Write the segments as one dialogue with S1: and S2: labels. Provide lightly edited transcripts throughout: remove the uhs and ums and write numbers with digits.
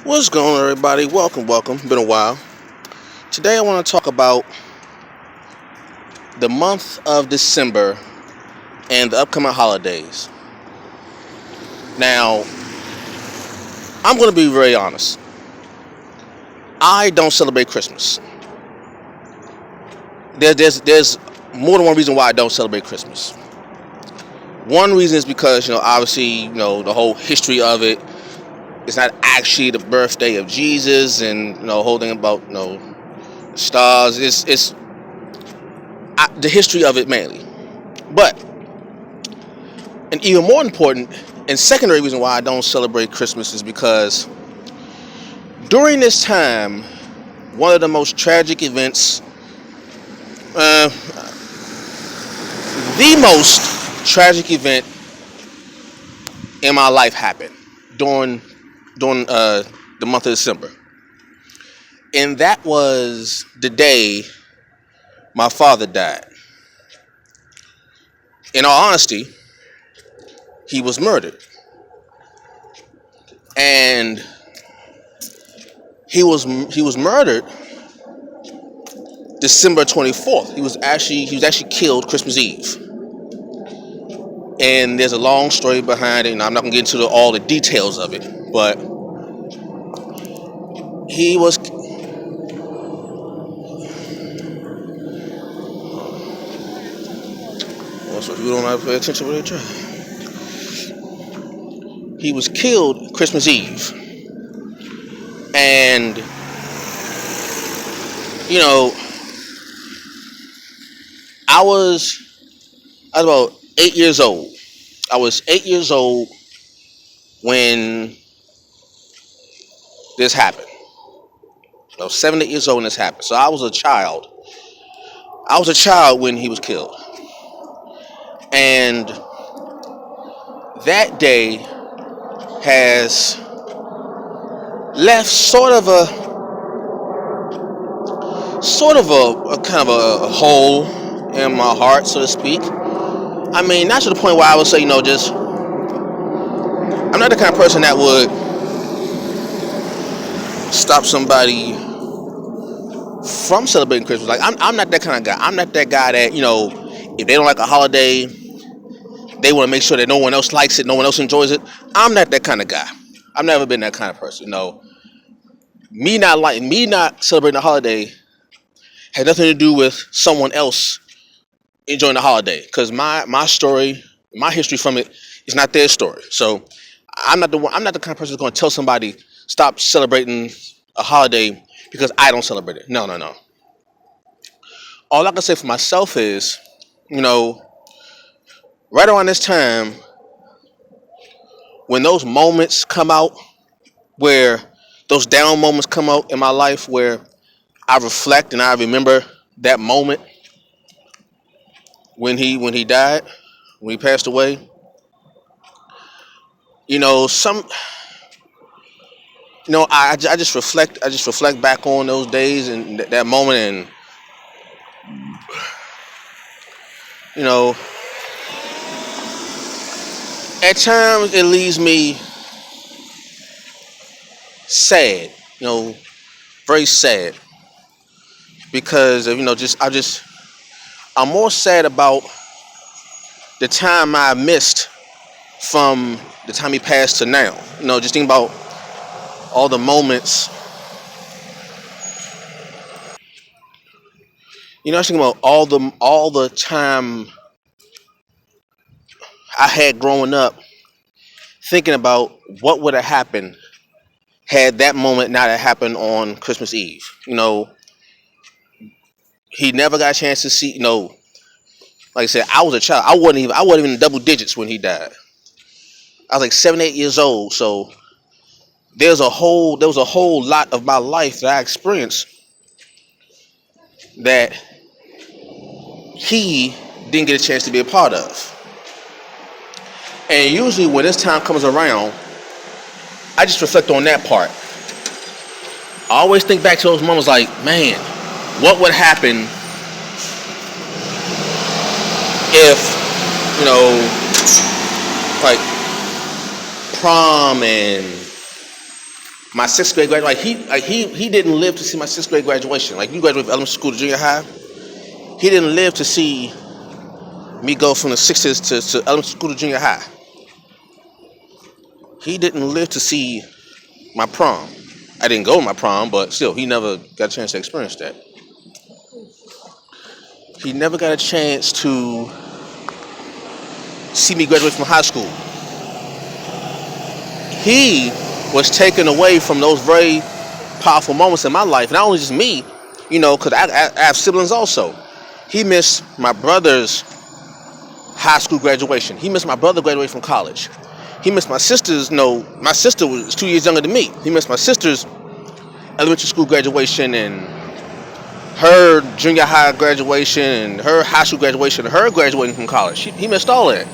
S1: What's going on, everybody? Welcome. Been a while. Today, I want to talk about the month of December and the upcoming holidays. Now, I'm going to be very honest. I don't celebrate Christmas. There's more than one reason why I don't celebrate Christmas. One reason is because obviously the whole history of it. It's not actually the birthday of Jesus, and the whole thing about stars. It's the history of it mainly. But an even more important and secondary reason why I don't celebrate Christmas is because during this time, one of the most tragic events, uh, the most tragic event in my life happened during the month of December, and that was the day my father died. In all honesty, he was murdered, and he was murdered December 24th. He was actually killed Christmas Eve. And there's a long story behind it, and I'm not gonna get into all the details of it. But he was, so you don't have to pay attention to what they're trying. He was killed Christmas Eve, and you know, I was I was about 8 years old. I was 8 years old when this happened. I was 7, 8 years old when this happened. So I was a child. I was a child when he was killed, and that day has left sort of a kind of a hole in my heart, so to speak. I mean, not to the point where I would say, just I'm not the kind of person that would stop somebody from celebrating Christmas. Like I'm not that kind of guy. I'm not that guy that if they don't like a holiday, they want to make sure that no one else likes it, no one else enjoys it. I'm not that kind of guy. I've never been that kind of person. Me not celebrating a holiday had nothing to do with someone else enjoying the holiday, because my story, my history from it is not their story. So I'm not the kind of person who's going to tell somebody stop celebrating a holiday because I don't celebrate it. No, no, no. All I can say for myself is, you know, right around this time, when those moments come out, where those down moments come out in my life, where I reflect and I remember that moment when he died, when he passed away. You know, some I just reflect back on those days and that moment, and you know at times it leaves me sad, very sad, because of, I'm more sad about the time I missed from the time he passed to now. Just think about all the moments. I was thinking about all the time I had growing up, thinking about what would have happened had that moment not have happened on Christmas Eve. He never got a chance to see. Like I said, I was a child. I wasn't even in double digits when he died. I was like 7, 8 years old. So there was a whole lot of my life that I experienced that he didn't get a chance to be a part of. And usually when this time comes around, I just reflect on that part. I always think back to those moments like, man, what would happen if, like prom and My sixth grade graduation, he didn't live to see my sixth grade graduation. Like, you graduate from elementary school to junior high. He didn't live to see me go from the sixes to elementary school to junior high. He didn't live to see my prom. I didn't go to my prom, but still, he never got a chance to experience that. He never got a chance to see me graduate from high school. He was taken away from those very powerful moments in my life. Not only just me, because I have siblings also. He missed my brother's high school graduation. He missed my brother graduating from college. He missed my sister's, my sister was 2 years younger than me. He missed my sister's elementary school graduation and her junior high graduation and her high school graduation and her graduating from college. He missed all that.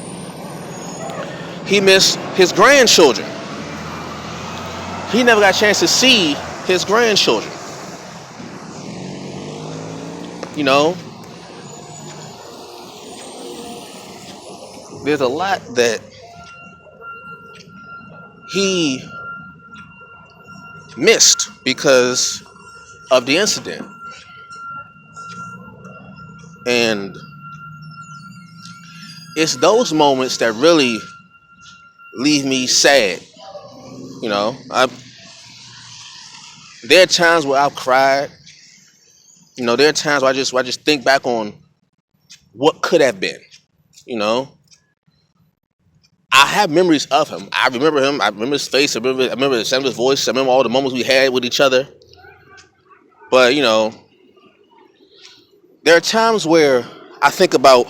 S1: He missed his grandchildren. He never got a chance to see his grandchildren. There's a lot that he missed because of the incident. And it's those moments that really leave me sad. There are times where I've cried. There are times where I just think back on what could have been. I have memories of him. I remember him. I remember his face. I remember the sound of his voice. I remember all the moments we had with each other. But, there are times where I think about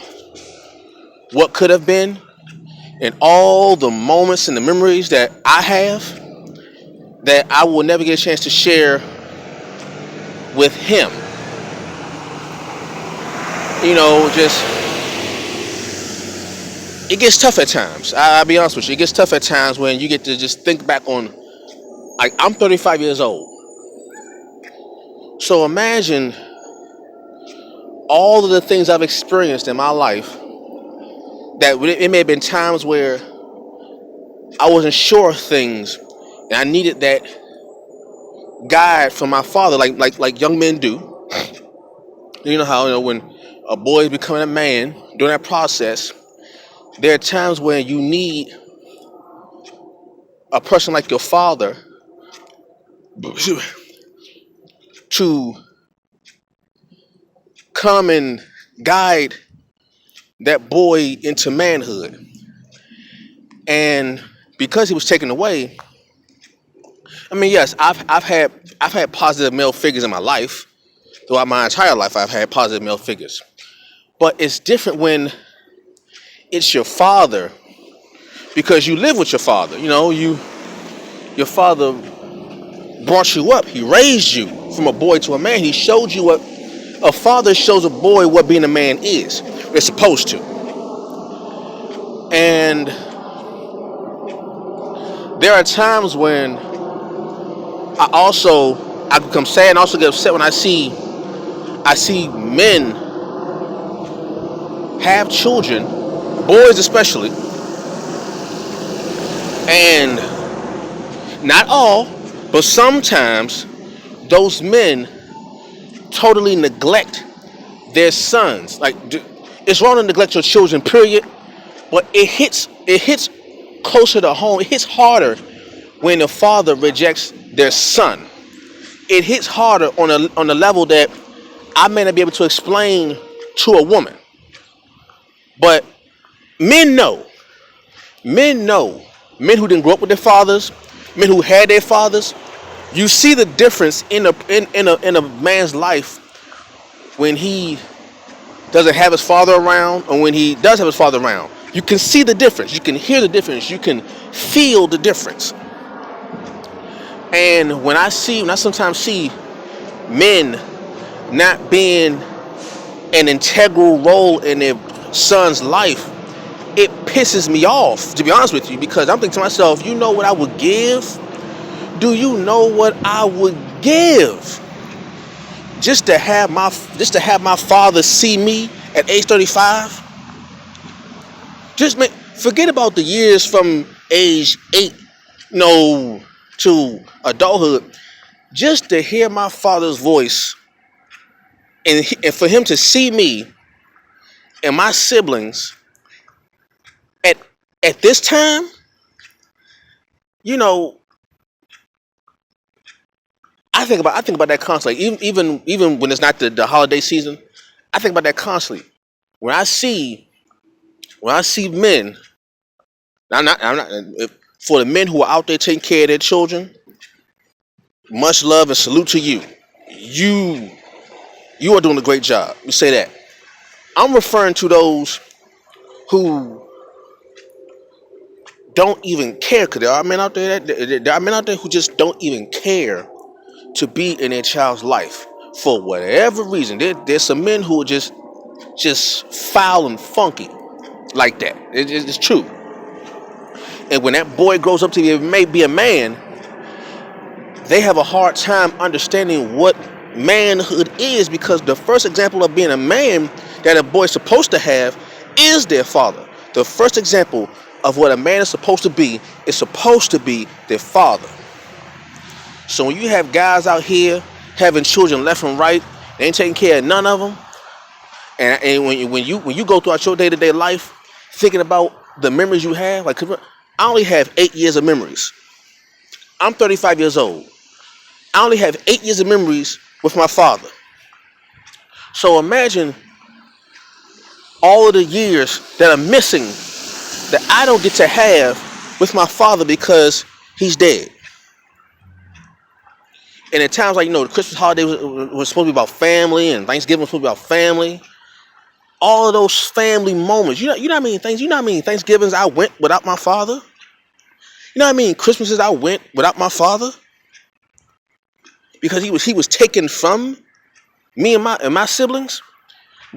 S1: what could have been and all the moments and the memories that I have that I will never get a chance to share with him. It gets tough at times. I'll be honest with you. It gets tough at times when you get to just think back on, like, I'm 35 years old. So imagine all of the things I've experienced in my life that it may have been times where I wasn't sure of things and I needed that guide from my father, like young men do. You know how, when a boy is becoming a man, during that process, there are times when you need a person like your father to come and guide that boy into manhood. And because he was taken away, yes, I've had positive male figures in my life. Throughout my entire life, I've had positive male figures. But it's different when it's your father, because you live with your father. Your father brought you up. He raised you from a boy to a man. He showed you what a father shows a boy what being a man is. They're supposed to. And there are times when I become sad and also get upset when I see men have children, boys especially, and not all, but sometimes those men totally neglect their sons. Like, it's wrong to neglect your children, period, but it hits closer to home. It hits harder when the father rejects their son. It hits harder on a level that I may not be able to explain to a woman. But men know. Men who didn't grow up with their fathers, men who had their fathers. You see the difference in a man's life when he doesn't have his father around, or when he does have his father around. You can see the difference. You can hear the difference. You can feel the difference. And when I sometimes see men not being an integral role in their son's life, it pisses me off, to be honest with you, because I'm thinking to myself, you know what I would give? Do you know what I would give just to have my father see me at age 35? Forget about the years from age 8, to adulthood, just to hear my father's voice and for him to see me and my siblings at this time, you know, I think about that constantly. Even when it's not the holiday season, I think about that constantly. When I see men, I'm not for the men who are out there taking care of their children. Much love and salute to you. You you are doing a great job. You say that. I'm referring to those who don't even care, because there are men out there who just don't even care to be in their child's life for whatever reason. There's some men who are just foul and funky like that. It's true. And when that boy grows up to be a man, they have a hard time understanding what manhood is, because the first example of being a man that a boy's supposed to have is their father. The first example of what a man is supposed to be is supposed to be their father. So when you have guys out here having children left and right, they ain't taking care of none of them, and when you go throughout your day-to-day life thinking about the memories you have, like, I only have 8 years of memories. I'm 35 years old. I only have 8 years of memories with my father. So imagine all of the years that are missing that I don't get to have with my father because he's dead. And at times, like, the Christmas holiday was supposed to be about family, and Thanksgiving was supposed to be about family. All of those family moments. You know what I mean? Thanksgivings I went without my father. You know what I mean? Christmases I went without my father because he was taken from me and my siblings.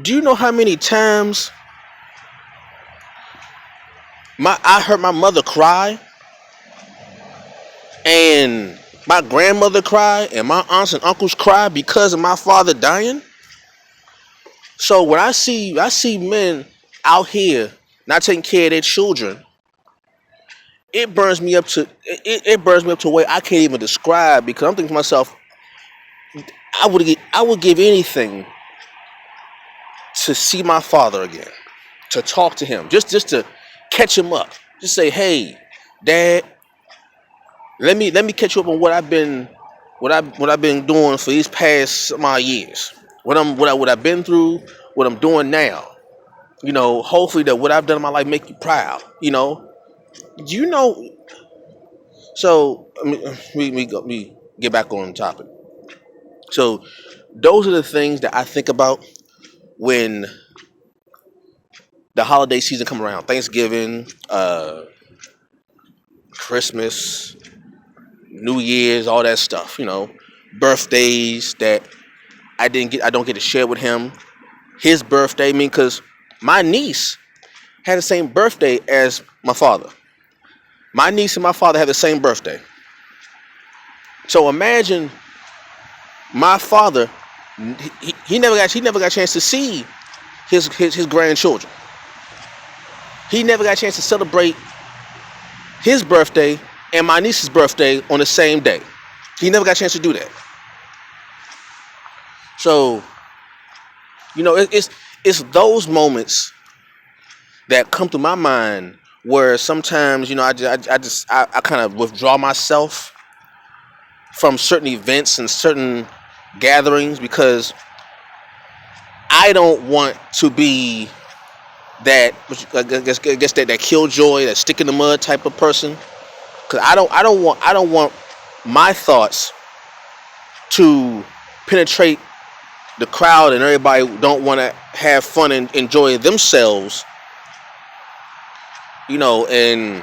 S1: Do you know how many times I heard my mother cry, and my grandmother cry, and my aunts and uncles cry because of my father dying? So when I see men out here not taking care of their children, it burns me up to a way I can't even describe, because I'm thinking to myself, I would give anything to see my father again, to talk to him, just to catch him up, just say, "Hey, Dad, let me catch you up on what I've been doing for these past some odd years, what I've been through, what I'm doing now. Hopefully that what I've done in my life make you proud. You know." So we get back on topic. So those are the things that I think about when the holiday season come around. Thanksgiving, Christmas, New Year's, all that stuff. Birthdays that I don't get to share with him. His birthday, because my niece had the same birthday as my father. My niece and my father have the same birthday. So imagine my father. He never got a chance to see his grandchildren. He never got a chance to celebrate his birthday and my niece's birthday on the same day. He never got a chance to do that. So, it's those moments that come through my mind where sometimes, I kind of withdraw myself from certain events and certain gatherings, because I don't want to be that, I guess that killjoy, that stick in the mud type of person. Because I don't want my thoughts to penetrate the crowd and everybody who don't want to have fun and enjoy themselves, and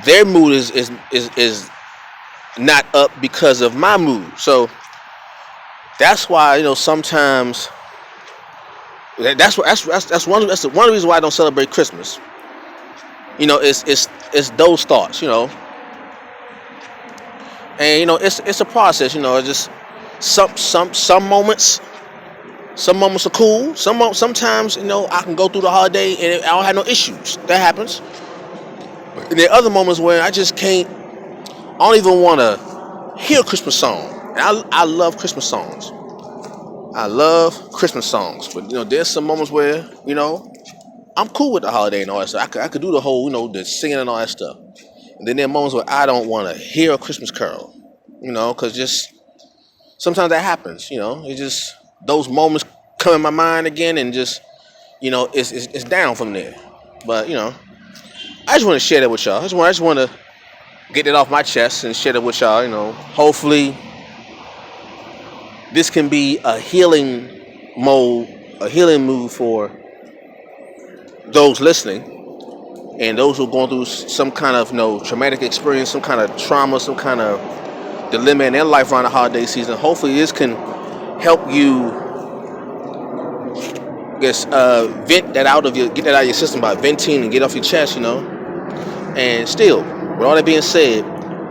S1: their mood is not up because of my mood. So that's why, sometimes that's one of the reasons why I don't celebrate Christmas. It's those thoughts, and it's a process. Just some moments are cool. Sometimes I can go through the holiday and I don't have no issues. That happens. And there are other moments where I just can't I don't even want to hear a Christmas song. And I love Christmas songs. I love Christmas songs. But there's some moments where I'm cool with the holiday and all that stuff. I could do the whole the singing and all that stuff. And then there are moments where I don't want to hear a Christmas carol. Because just sometimes that happens. It just those moments come in my mind again, and just it's down from there. But I just want to share that with y'all. I just want to get it off my chest and share it with y'all. Hopefully this can be a a healing move for those listening and those who are going through some kind of traumatic experience, some kind of trauma, some kind of dilemma in their life around the holiday season. Hopefully this can help you vent that out of get that out of your system by venting and get off your chest. And still, with all that being said,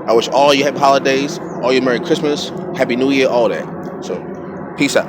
S1: I wish all you happy holidays, all you Merry Christmas, Happy New Year, all that. So, peace out.